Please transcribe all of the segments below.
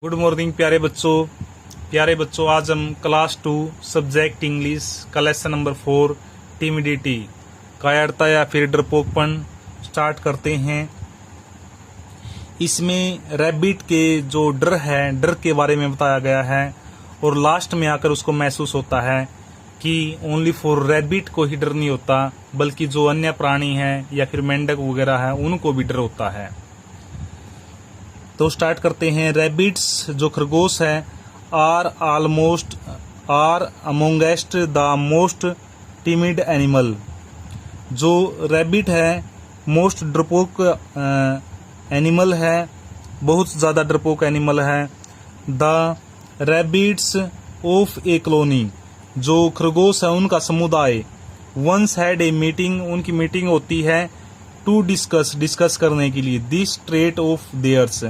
Good morning प्यारे बच्चों आज हम क्लास 2 सब्जेक्ट इंग्लिश का लेसन नंबर 4 टिमिडिटी कायरता या फिर डरपोकपन स्टार्ट करते हैं। इसमें रैबिट के जो डर के बारे में बताया गया है और लास्ट में आकर उसको महसूस होता है कि ओनली फॉर रैबिट को ही डर नहीं होता बल्कि जो अन्य प्राणी हैं या फिर मेंढक वगैरह है उनको भी डर होता है। तो स्टार्ट करते हैं। रैबिट्स जो खरगोश है are amongst the most timid animal. जो रैबिट है मोस्ट डरपोक एनिमल है, बहुत ज़्यादा डरपोक एनिमल है। The rabbits of a colony जो खरगोश है उनका समुदाय वंस हैड ए मीटिंग उनकी मीटिंग होती है टू डिस्कस करने के लिए दिस ट्रेट ऑफ देयर्स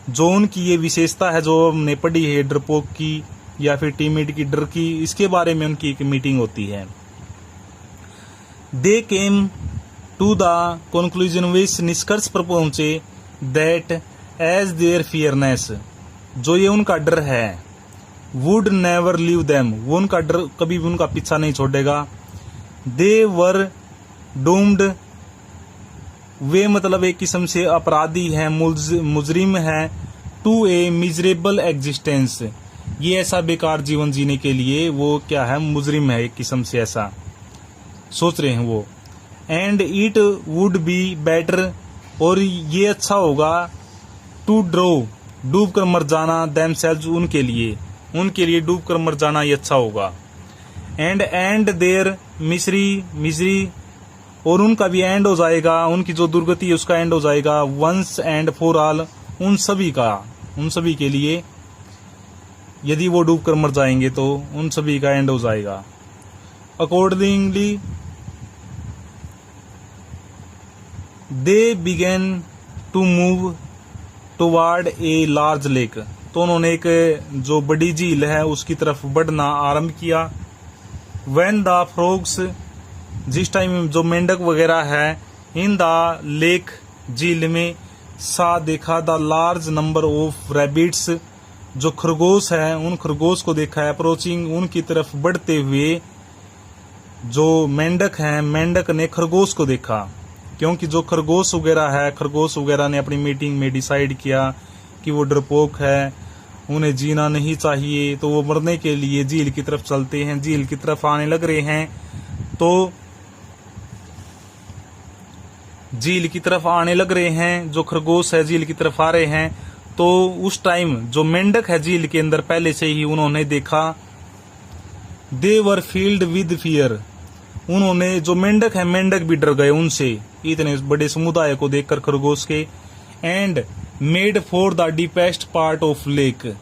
जो उनकी ये विशेषता है जो हमने पढ़ी है डरपोक की या फिर टिमिड की डर की, इसके बारे में उनकी एक मीटिंग होती है। दे केम टू द कंक्लूजन विच निष्कर्ष पर पहुंचे दैट एज देयर फियरनेस जो ये उनका डर है वुड नेवर लीव देम वो उनका डर कभी भी उनका पीछा नहीं छोड़ेगा। दे वर डूम्ड वे मतलब एक किस्म से अपराधी है, मुजरिम है। टू ए मिजरेबल एग्जिस्टेंस ये ऐसा बेकार जीवन जीने के लिए वो क्या है, मुजरिम है, एक किस्म से ऐसा सोच रहे हैं वो। And it would be better और ये अच्छा होगा टू डूब कर मर जाना देमसेल्व्स उनके लिए डूब कर मर जाना ये अच्छा होगा। एंड देयर मिसरी और उनका भी एंड हो जाएगा, उनकी जो दुर्गति है उसका एंड हो जाएगा। वंस एंड फॉर ऑल उन सभी के लिए यदि वो डूब कर मर जाएंगे तो उन सभी का एंड हो जाएगा। Accordingly they begin to move toward a large lake तो उन्होंने एक जो बड़ी झील है उसकी तरफ बढ़ना आरंभ किया। व्हेन द फ्रॉग्स जिस टाइम जो मेंढक वगैरह है इन द लेक झील में सा देखा the large number of rabbits जो खरगोश है उन खरगोश को देखा है अप्रोचिंग उनकी तरफ बढ़ते हुए। जो मेंढक हैं मेंढक ने खरगोश को देखा क्योंकि जो खरगोश वगैरह ने अपनी मीटिंग में डिसाइड किया कि वो डरपोक है, उन्हें जीना नहीं चाहिए, तो वो मरने के लिए झील की तरफ चलते हैं। झील की तरफ आने लग रहे हैं तो झील की तरफ आने लग रहे हैं जो खरगोश है झील की तरफ आ रहे हैं तो उस टाइम जो मेंढक है झील के अंदर पहले से ही उन्होंने देखा। दे वर फील्ड विद फियर उन्होंने जो मेंढक है मेंढक भी डर गए उनसे इतने बड़े समुदाय को देखकर खरगोश के। And made for the deepest part of lake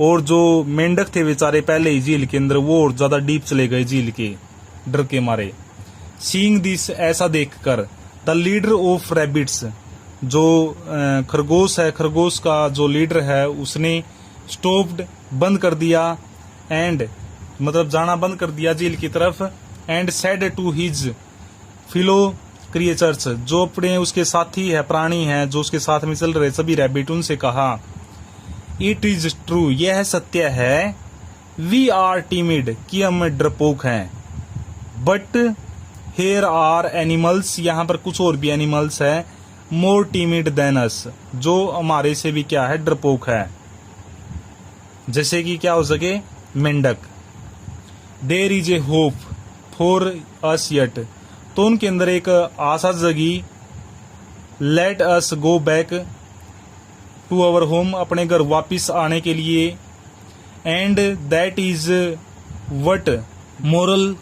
और जो मेंढक थे बेचारे पहले ही झील के अंदर वो और ज्यादा डीप चले गए झील के डर के मारे। सीइंग दिस ऐसा देखकर द लीडर ऑफ रैबिट्स जो खरगोश है खरगोश का जो लीडर है उसने स्टॉप्ड बंद कर दिया एंड मतलब जाना बंद कर दिया झील की तरफ। And said to his fellow creatures जो अपने उसके साथी है प्राणी हैं जो उसके साथ में चल रहे सभी रैबिट उनसे कहा इट इज ट्रू यह सत्य है वी आर टिमिड कि हम डरपोक हैं बट हेयर आर एनिमल्स यहाँ पर कुछ और भी एनिमल्स है मोर टिमिड देन अस जो हमारे से भी क्या है डरपोक है, जैसे कि क्या हो सके मेंढक। There is a hope for us yet तो उनके अंदर एक आशा जगी। Let us go back to our home अपने घर वापिस आने के लिए। And that is what moral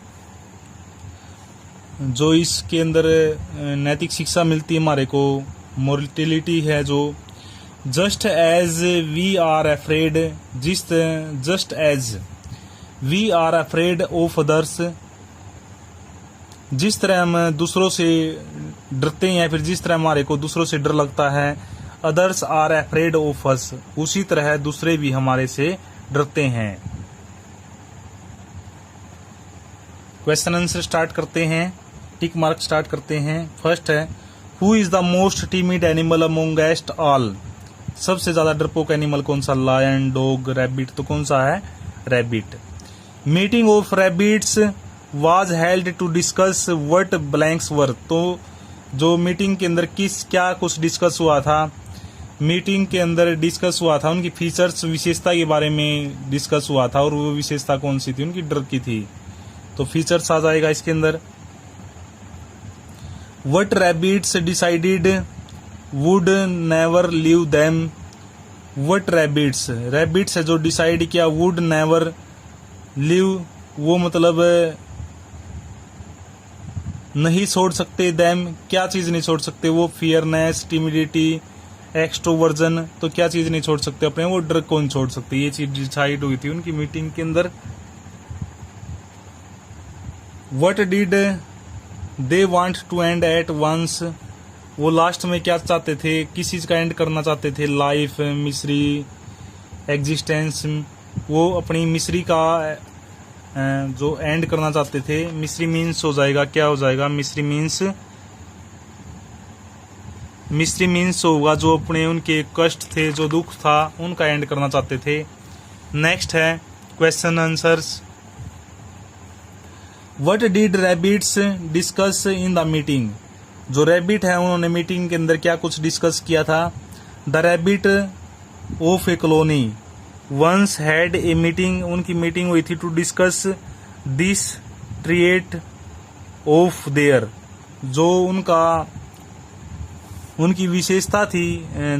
जो इसके अंदर नैतिक शिक्षा मिलती है हमारे को मोरलिटी है जो just as we are afraid of others जिस तरह हम दूसरों से डरते हैं या फिर जिस तरह हमारे को दूसरों से डर लगता है others are afraid of us उसी तरह दूसरे भी हमारे से डरते हैं। क्वेश्चन आंसर स्टार्ट करते हैं, टिक मार्क स्टार्ट करते हैं। फर्स्ट है who is the most timid animal amongst all सबसे ज्यादा डरपोक एनिमल कौन सा, लायन, डॉग, रैबिट, तो कौन सा है, rabbit. Meeting of rabbits was held to discuss what blanks were, तो जो मीटिंग के अंदर क्या कुछ डिस्कस हुआ था, मीटिंग के अंदर डिस्कस हुआ था उनकी फीचर्स, विशेषता के बारे में डिस्कस हुआ था, और वो विशेषता कौन सी थी, उनकी डर की थी, तो फीचर्स आ जाएगा इसके अंदर। What rabbits decided would never leave them, what rabbits, rabbits है जो डिसाइड किया, वुड नेवर लीव, वो मतलब नहीं छोड़ सकते, देम क्या चीज नहीं छोड़ सकते, वो फियरनेस, टिमिडिटी, एक्सट्रोवर्जन, तो क्या चीज नहीं छोड़ सकते अपने, वो डर कौन छोड़ सकते, ये चीज डिसाइड हुई थी उनकी मीटिंग के अंदर। What did they want to end at once, वो लास्ट में क्या चाहते थे, किस चीज का एंड करना चाहते थे, लाइफ, मिस्री, एग्जिस्टेंस, वो अपनी मिस्री का जो एंड करना चाहते थे। मिस्री मीन्स हो जाएगा, क्या हो जाएगा, मिस्री मीन्स होगा जो अपने उनके कष्ट थे, जो दुख था, उनका एंड करना चाहते थे। नेक्स्ट है question answers. What did rabbits discuss in the meeting, जो रैबिट है उन्होंने मीटिंग के अंदर क्या कुछ डिस्कस किया था। The rabbit of a colony once had a meeting, उनकी मीटिंग हुई थी to discuss this trait of their, जो उनकी विशेषता थी,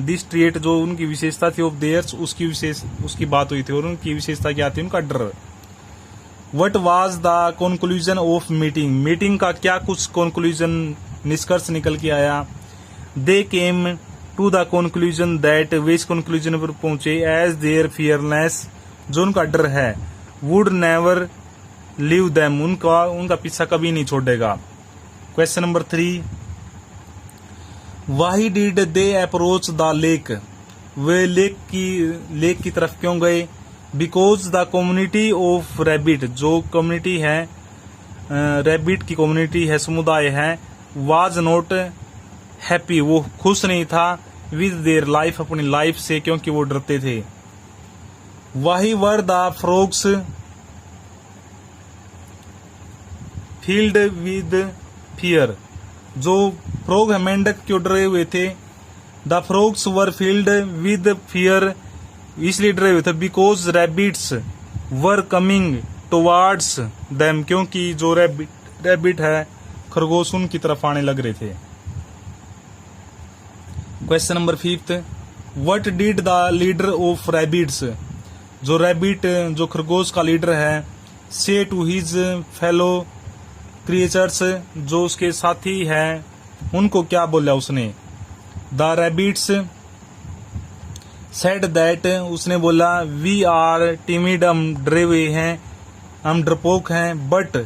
दिस ट्रेट जो उनकी विशेषता थी ऑफ देयर्स, उसकी बात हुई थी, और उनकी विशेषता क्या थी, उनका डर। What was the conclusion of meeting, meeting का क्या कुछ कंक्लूजन, निष्कर्ष निकल के आया। They came to the conclusion that, वे इस कंक्लूजन पर पहुंचे, एज देयर फियरनेस, जो उनका डर है, वुड नेवर लीव देम, उनका पीछा कभी नहीं छोड़ेगा। Question number 3, why did they approach the lake, way lake की तरफ क्यों गए। Because the community of rabbit, जो कम्युनिटी है रैबिट की कम्युनिटी है, समुदाय है, वाज नॉट हैप्पी, वो खुश नहीं था, विद देयर लाइफ, अपनी लाइफ से, क्योंकि वो डरते थे। Why were the frogs filled with fear, जो फ्रॉग है मेंढक क्यों डरे हुए थे। The frogs were filled with fear, इसलिए डरे हुए थे, because rabbits were coming towards them, क्योंकि जो रैबिट है, खरगोश, उनकी तरफ आने लग रहे थे। Question number 5, what did the leader of rabbits, जो रैबिट, जो खरगोश का लीडर है, से टू हिज फेलो क्रिएचर्स, जो उसके साथी हैं, उनको क्या बोला उसने। द रैबिट्स सेड दैट, उसने बोला, वी आर टिमिड, हम डरे हुए हैं, हम डरपोक हैं, बट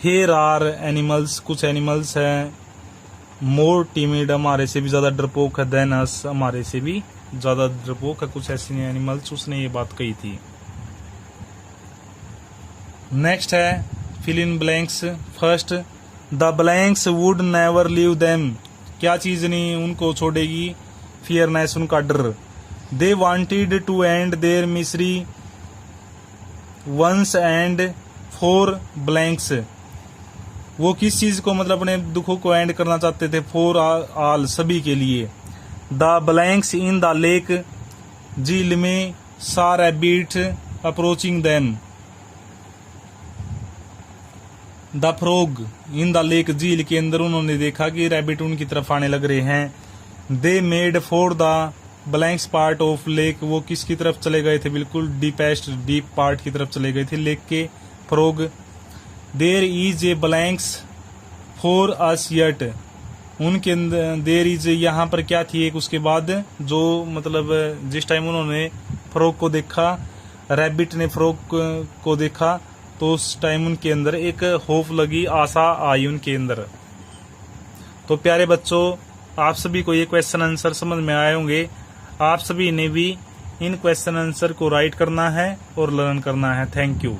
हेयर आर एनिमल्स, कुछ एनिमल्स हैं, मोर टिमिड, हमारे से भी ज्यादा डरपोक है, देन अस, हमारे से भी ज्यादा डरपोक है, कुछ ऐसे एनिमल्स, उसने ये बात कही थी। नेक्स्ट है fill in blanks. First, the blanks would never leave them, क्या चीज नहीं उनको छोड़ेगी, फियरनेस, उनका डर। They wanted to end their misery once and for blanks, वो किस चीज को, मतलब अपने दुखों को एंड करना चाहते थे, फॉर ऑल, सभी के लिए। The blanks in the lake, झील में, सा rabbit approaching them. The frog in the lake, झील के अंदर उन्होंने देखा कि रैबिट उनकी तरफ आने लग रहे हैं। They made for the blanks part of lake, वो किसकी तरफ चले गए थे, बिल्कुल डीप पार्ट की तरफ चले गए थे लेक के, frog. There is a blanks for us yet, उनके अंदर देयर इज, यहाँ पर क्या थी एक उसके बाद, जो मतलब जिस टाइम उन्होंने फ्रॉग को देखा, रैबिट ने फ्रॉग को देखा, तो उस टाइम उनके अंदर एक होप लगी, आशा आई उनके अंदर। तो प्यारे बच्चों, आप सभी को ये क्वेश्चन आंसर समझ में आए होंगे। आप सभी ने भी इन क्वेश्चन आंसर को राइट करना है और लर्न करना है। Thank you.